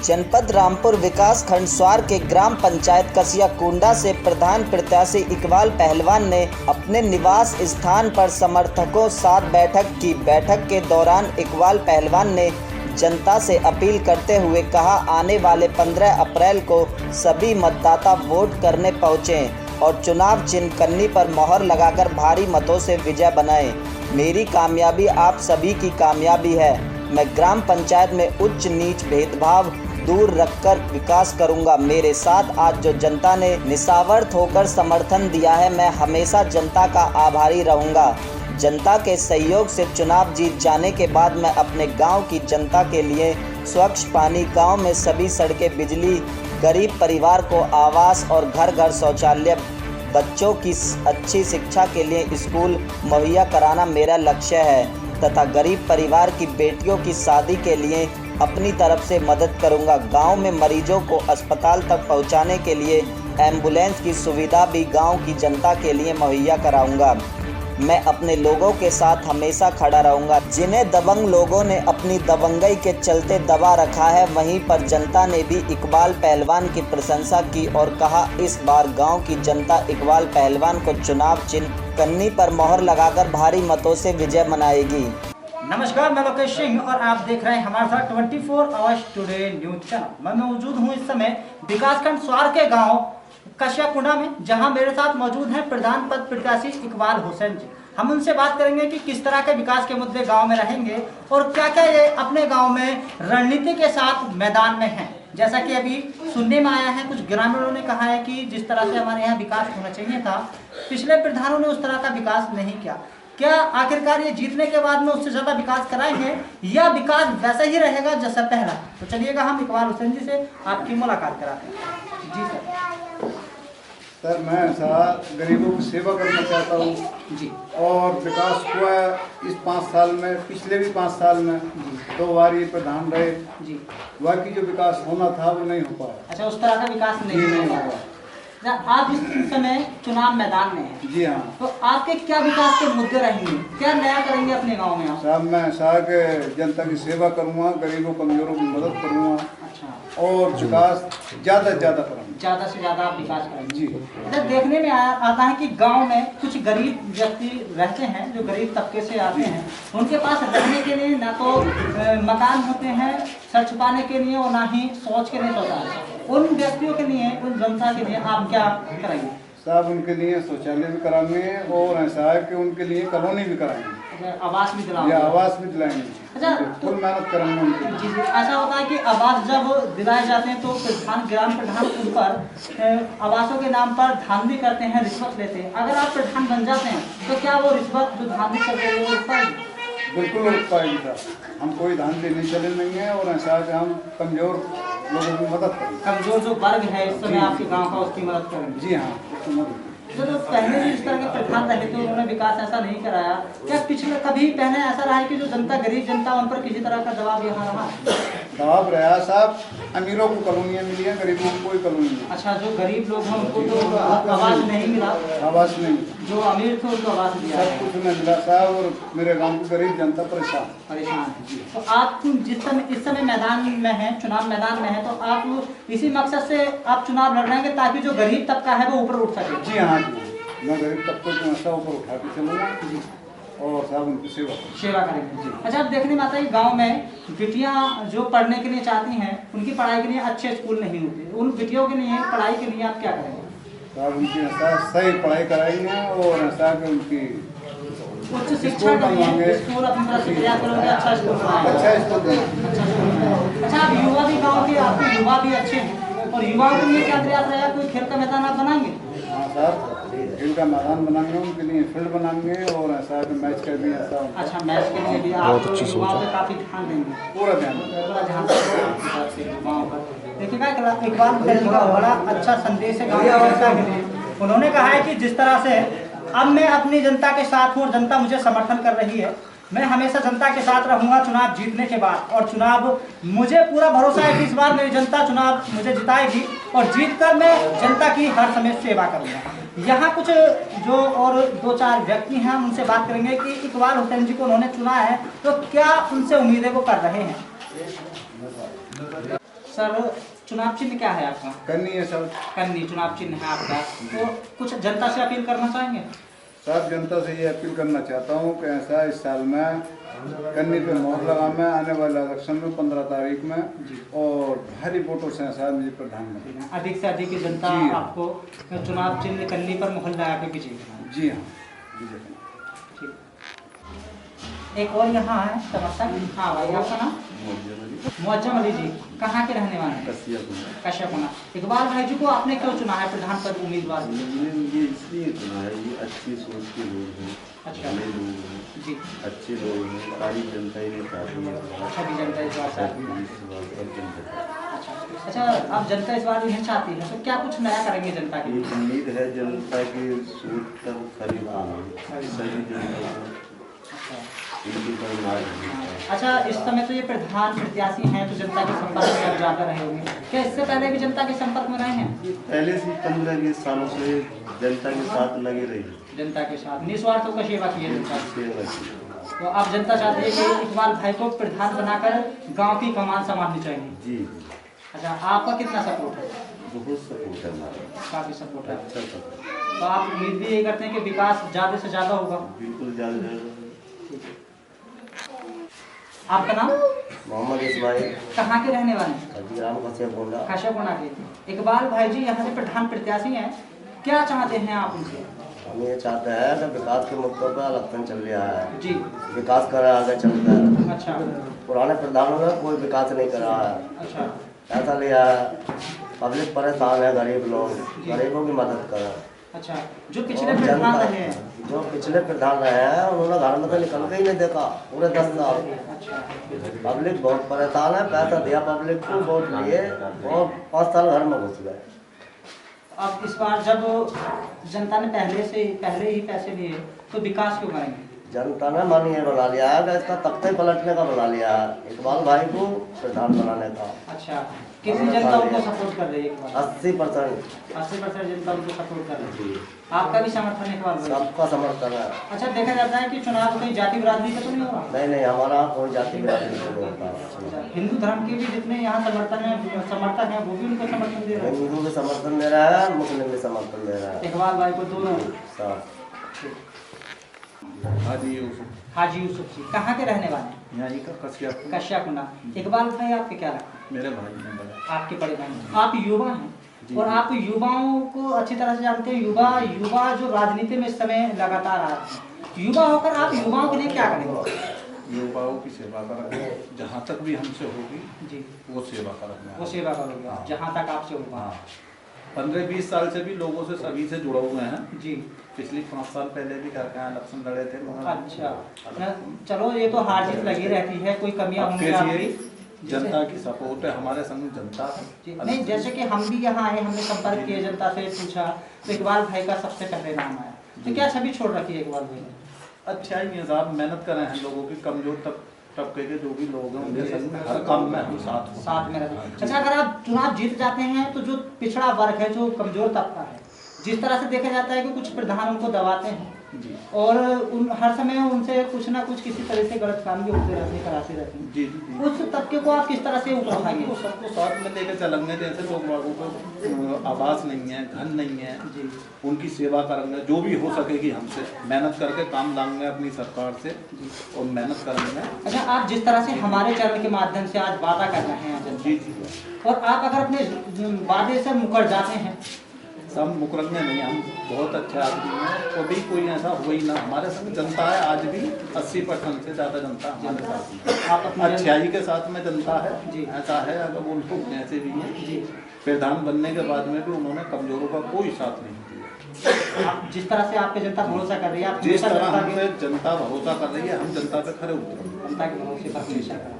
जनपद रामपुर विकास खंड स्वार के ग्राम पंचायत कसियाकुंडा से प्रधान प्रत्याशी इकबाल पहलवान ने अपने निवास स्थान पर समर्थकों साथ बैठक की। बैठक के दौरान इकबाल पहलवान ने जनता से अपील करते हुए कहा, आने वाले 15 अप्रैल को सभी मतदाता वोट करने पहुँचें और चुनाव चिन्ह कन्नी पर मोहर लगाकर भारी मतों से विजय बनाएं। मेरी कामयाबी आप सभी की कामयाबी है। मैं ग्राम पंचायत में उच्च नीच भेदभाव दूर रखकर विकास करूंगा। मेरे साथ आज जो जनता ने निस्वार्थ होकर समर्थन दिया है, मैं हमेशा जनता का आभारी रहूंगा। जनता के सहयोग से चुनाव जीत जाने के बाद मैं अपने गांव की जनता के लिए स्वच्छ पानी, गांव में सभी सड़कें, बिजली, गरीब परिवार को आवास और घर घर शौचालय, बच्चों की अच्छी शिक्षा के लिए स्कूल मुहैया कराना मेरा लक्ष्य है तथा गरीब परिवार की बेटियों की शादी के लिए अपनी तरफ से मदद करूंगा। गांव में मरीजों को अस्पताल तक पहुंचाने के लिए एम्बुलेंस की सुविधा भी गांव की जनता के लिए मुहैया कराऊंगा। मैं अपने लोगों के साथ हमेशा खड़ा रहूंगा। जिन्हें दबंग लोगों ने अपनी दबंगई के चलते दबा रखा है, वहीं पर जनता ने भी इकबाल पहलवान की प्रशंसा की और कहा, इस बार गांव की जनता इकबाल पहलवान को चुनाव चिन्ह कन्नी पर मोहर लगाकर भारी मतों से विजय मनाएगी। नमस्कार, मैं लोकेश सिंह और आप देख रहे हैं हमारे साथ 24 आवर्स टुडे न्यूज चैनल। मैं मौजूद हूं इस समय विकासखंड स्वार के गांव कसियाकुंडा में, जहां मेरे साथ मौजूद हैं प्रधान पद प्रत्याशी इकबाल हुसैन जी। हम उनसे बात करेंगे कि किस तरह के विकास के मुद्दे गांव में रहेंगे और क्या क्या ये अपने गांव में रणनीति के साथ मैदान में हैं। जैसा कि अभी सुनने में आया है, कुछ ग्रामीणों ने कहा है कि जिस तरह से हमारे यहाँ विकास होना चाहिए था, पिछले प्रधानों ने उस तरह का विकास नहीं किया। क्या आखिरकार ये जीतने के बाद में उससे ज़्यादा विकास कराएंगे या विकास वैसा ही रहेगा जैसा पहला? तो चलिएगा हम इकबाल हुसैन जी से आपकी मुलाकात कराते हैं। जी सर, मैं ऐसा गरीबों की सेवा करना चाहता हूँ जी। और विकास हुआ इस 5 साल में, पिछले भी 5 साल में 2 बार ये प्रधान रहे जी। बाकी जो विकास होना था वो नहीं हो पाया। अच्छा, उस तरह का विकास नहीं हुआ। आप इस समय चुनाव मैदान में हैं। जी हाँ। तो आपके क्या विकास के मुद्दे रहेंगे, क्या नया करेंगे अपने गांव में आप? साहब, मैं ऐसा कि जनता की सेवा करूँगा, गरीबों कमजोरों की मदद करूँगा। अच्छा। और विकास ज़्यादा से ज़्यादा करूँगा। ज़्यादा से ज़्यादा आप विकास करेंगे जी। अच्छा, देखने में आता है कि गांव में कुछ गरीब व्यक्ति रहते हैं, जो गरीब तबके से आते हैं। उनके पास रहने के लिए ना तो मकान होते हैं सर छुपाने के लिए और ना ही शौच के लिए शौचालय। उन व्यक्तियों के लिए, उन जनता के लिए आप क्या करेंगे? साहब, उनके लिए शौचालय भी कराएंगे और ऐसा है कि उनके लिए कॉलोनी भी कराएंगे, आवास भी दिलाएंगे। आवास भी दिलाएंगे। अच्छा, फुल मेहनत करेंगे उनके लिए। जी। ऐसा होता है कि आवास जब दिलाए जाते हैं तो प्रधान, ग्राम प्रधान उन पर आवासों के नाम पर धांधली करते हैं, रिश्वत लेते हैं। अगर आप प्रधान बन जाते हैं तो क्या वो रिश्वत जो धांधली करते हैं वो रुक पाएगी? बिल्कुल रुक पाएगी साहब। हम कोई धांधली नहीं चले नहीं है और ऐसा है कि हम कमजोर लोगों की मदद करेंगे। कमजोर जो वर्ग है इस समय आपके गाँव का, उसकी मदद करेंगे। जी हाँ, उसकी मदद। जो पहले भी इस तरह के प्रधान रहे थे, उन्होंने विकास ऐसा नहीं कराया। क्या पिछले कभी पहले ऐसा रहा है कि जो जनता, गरीब जनता, उन पर किसी तरह का दबाव यहाँ रहा? दबाव रहा साहब। अमीरों को कॉलोनियाँ मिली हैं, गरीबों को कोई कॉलोनी नहीं। अच्छा, जो गरीब लोग हैं उनको तो आवास नहीं मिला, आवास नहीं। जो अमीर थे उनको आवास दिया, सब कुछ नहीं मिला साहब। और मेरे गाँव की गरीब जनता परेशान है। तो आप जिस समय इस समय मैदान में हैं, चुनाव मैदान में है, तो आप इसी मकसद से आप चुनाव लड़ रहे हैं ताकि जो गरीब तबका है वो ऊपर उठ सके? जी हाँ जी। मैं गरीब तबके को ऐसा ऊपर उठा के चलूँगा और साहब उनकी सेवा करेंगे जी। अच्छा, आप देखने में आता है गांव में बिटियां जो पढ़ने के लिए चाहती हैं, उनकी पढ़ाई के लिए अच्छे स्कूल नहीं होते। उन बिटियों के लिए पढ़ाई के लिए आप क्या करेंगे? साहब, उनकी ऐसा सही पढ़ाई कराएंगे और ऐसा कि उनकी उच्च शिक्षा के लिए स्कूल अपनी तरफ से तैयार करोगे, अच्छा स्कूल बनाएंगे। अच्छा स्कूल। अच्छा, आप युवा भी गाँव के, आपके युवा भी अच्छे हैं और युवाओं के लिए क्या प्रयास रहेगा? कोई खेल का मैदान आप बनाएंगे? हाँ साहब, खेल का मैदान बनाएंगे, उनके लिए फील्ड बनाएंगे और ऐसा कि मैच का भी ऐसा। अच्छा, मैच के लिए भी आप युवाओं पे काफ़ी ध्यान देंगे? पूरा ध्यान युवाओं पर देखिएगा। इकबाल हुसैन का बड़ा अच्छा संदेश है गाँव की जनता के लिए। उन्होंने कहा है कि जिस तरह से अब मैं अपनी जनता के साथ हूँ और जनता मुझे समर्थन कर रही है, मैं हमेशा जनता के साथ रहूंगा चुनाव जीतने के बाद। और चुनाव, मुझे पूरा भरोसा है कि इस बार मेरी जनता चुनाव मुझे जिताएगी और जीतकर मैं जनता की हर समय सेवा करूंगा। यहाँ कुछ जो और 2-4 व्यक्ति हैं, हम उनसे बात करेंगे कि इकबाल हुसैन जी को उन्होंने चुना है तो क्या उनसे उम्मीदें वो कर रहे हैं। सर चुनाव चिन्ह क्या है आपका? करनी है सर। कन्नी चुनाव चिन्ह है आपका। तो कुछ जनता से अपील करना चाहेंगे? सब जनता से ये अपील करना चाहता हूँ कि ऐसा इस साल में कन्नी पे मोहर लगा मैं आने वाले इलेक्शन में 15 तारीख में और भारी वोटों से ऐसा मुझे प्रधानमंत्री अधिक से अधिक जनता जी। आपको चुनाव चिन्ह कन्नी पर मोहर लगा के विजयी। जी हाँ जी। एक और यहाँ है समस्या। हाँ भाई, आपका नाम? मुअज्जम अली जी, कहाँ के रहने वाले हैं? कश्यपुना। इकबाल भाई जी को आपने क्यों चुना है प्रधान पद उम्मीदवार? ये इसलिए चुना है, ये अच्छी सोच के लोग हैं, अच्छा। भले लोग हैं, जी। अच्छे लोग हैं, सारी जनता ही चाहती है। अच्छा भी जनता इस बार चाहती है। इस बार सब जनता अच्छा, अब जनता इस बार नहीं चाहती है, तो क्या कुछ नया करेंगे जनता के लिए? एक उम्मीद है जनता की सोच पर खरी होगी, सही जनता को इनकी पर नाज होगी। अच्छा, इस समय तो ये प्रधान प्रत्याशी हैं तो जनता के संपर्क में आप ज़्यादा रहे होंगे, क्या इससे पहले भी जनता के संपर्क में रहे हैं? पहले से 15-20 सालों से जनता के साथ लगे रही, जनता के साथ निस्वार्थ होकर सेवा की है जनता की। सेवा की। तो अब जनता चाहती है कि इकबाल भाई को प्रधान बनाकर गांव की कमान संभालनी चाहिए। जी। अच्छा, आपका कितना सपोर्ट है? बहुत सपोर्ट है हमारा, काफ़ी सपोर्ट है। अच्छा सपोर्ट, तो आप उम्मीद भी यही करते हैं कि विकास ज़्यादा से ज़्यादा होगा? बिल्कुल ज़्यादा। आपका नाम? मोहम्मद इस्माइल, कहाँ के रहने वाले हैं? ग्राम कश्यपुना। कश्यपुना के। इकबाल भाई जी यहाँ से प्रधान प्रत्याशी हैं, क्या चाहते हैं आप उनसे? हम ये चाहते हैं कि विकास के मुद्दों पर इलेक्शन चल रहा है, जी। विकास करा आगे चलता है। अच्छा। पुराने प्रधानों ने कोई विकास नहीं करा है, अच्छा। ऐसा लिया है पब्लिक परेशान है, गरीब लोग, गरीबों की मदद करा। अच्छा, जो पिछले और प्रधान जनता, रहे हैं। जो पिछले प्रधान रहे हैं उन्होंने घर में तो निकल के ही नहीं देखा पूरे 10 साल। अच्छा। पब्लिक बहुत परेशान है, पैसा दिया पब्लिक को वोट लिए और 5 साल घर में घुस गए। अब इस बार जब जनता ने पहले ही पैसे लिए तो विकास क्यों करेंगे? जनता ने मन ये बना लिया है कि इसका तख्ते पलटने का बना लिया है, इकबाल भाई को प्रधान बनाने का। अच्छा, कितनी जनता उनको सपोर्ट कर रही है इकबाल? 80%। 80% जनता उनको सपोर्ट कर रही है। जी, आपका भी समर्थन है इकबाल भाई? सबका समर्थन है। अच्छा, देखा जाता है कि चुनाव कोई जाति बिरादरी का तो नहीं होगा? नहीं नहीं, हमारा कोई जाति बिरादरी नहीं होता। अच्छा, हिंदू धर्म के भी जितने यहाँ समर्थक हैं वो भी उनको समर्थन दे रहे हैं? हिंदू भी समर्थन दे रहा है, मुस्लिम भी समर्थन दे रहा है, इकबाल भाई को दोनों? सब। हाजी यूसुफ, हाजी यूसुफ जी, कहाँ के रहने वाले हैं? यहाँ ही का कश्यप कश्यपुना। इकबाल भाई आपके क्या लगता है? मेरे भाई हैं बड़े। आपके बड़े भाई, आप युवा हैं और आप युवाओं को अच्छी तरह से जानते हैं। युवा जो राजनीति में इस समय लगातार आ रहे हैं, युवा होकर आप युवाओं के लिए क्या करेंगे? युवाओं की सेवा करेंगे, जहाँ तक भी हमसे होगी जी, वो सेवा करेंगे। वो सेवा करोगे आप, जहाँ तक आपसे होगा। हाँ, 15-20 साल से भी लोगों से सभी से जुड़े हुए हैं। जी। पिछली 5 साल पहले भी करके इलेक्शन लड़े थे मगर अच्छा, चलो ये तो हार जीत लगी रहती है, कोई कमियां अब होंगी कैसी आपकी? है, जनता की सपोर्ट है, हमारे संग जनता जी, है। नहीं, जैसे कि हम भी यहाँ आए, हमने संपर्क किया, जनता से पूछा तो इकबाल भाई का सबसे पहले नाम आया। तो क्या छवि छोड़ रखी है इकबाल भाई ने? अच्छा ही है साहब, मेहनत कर रहे हैं लोगों की, कमजोर तबके के जो भी लोग हैं उनके संग में हर काम में हम साथ में रहते हैं। अच्छा, अगर आप चुनाव जीत जाते हैं तो जो पिछड़ा वर्ग है, जो कमजोर तबका है, जिस तरह से देखा जाता है कि कुछ प्रधान उनको दबाते हैं जी और हर समय उनसे कुछ ना कुछ किसी तरह से गलत काम भी होते रहते हैं, कराते रहते हैं, जी जी, उस तबके को आप किस तरह से ऊपर उठाएंगे? सबको साथ में लेकर चलेंगे। जैसे लोग बागों को आवास नहीं है, घर नहीं है, जी, उनकी सेवा करेंगे, जो भी हो सकेगी हमसे मेहनत करके काम लाएंगे अपनी सरकार से और मेहनत करेंगे। अच्छा, आप जिस तरह से हमारे चैनल के माध्यम से आज वादा कर रहे हैं जनता जी से, जी, और आप अगर अपने वादे से मुकर जाते हैं? सब मुकरंगे नहीं, हम बहुत अच्छे आदमी हैं, कभी कोई ऐसा हुआ ही ना। हमारे संग जनता है, आज भी 80% से ज़्यादा जनता हमारे साथ है। आप अपनी अच्छाई के साथ में जनता है जी। ऐसा है। अगर वो लोग ऐसे भी हैं जी, प्रधान बनने के बाद में भी उन्होंने कमजोरों का कोई साथ नहीं दिया। आप जिस तरह से आप पे जनता भरोसा कर रही है, आप जिस हमेशा तरह जनता हमसे के जनता भरोसा कर रही है, हम जनता पे खरे उतरेंगे। जनता के भरोसे पर हमेशा करें।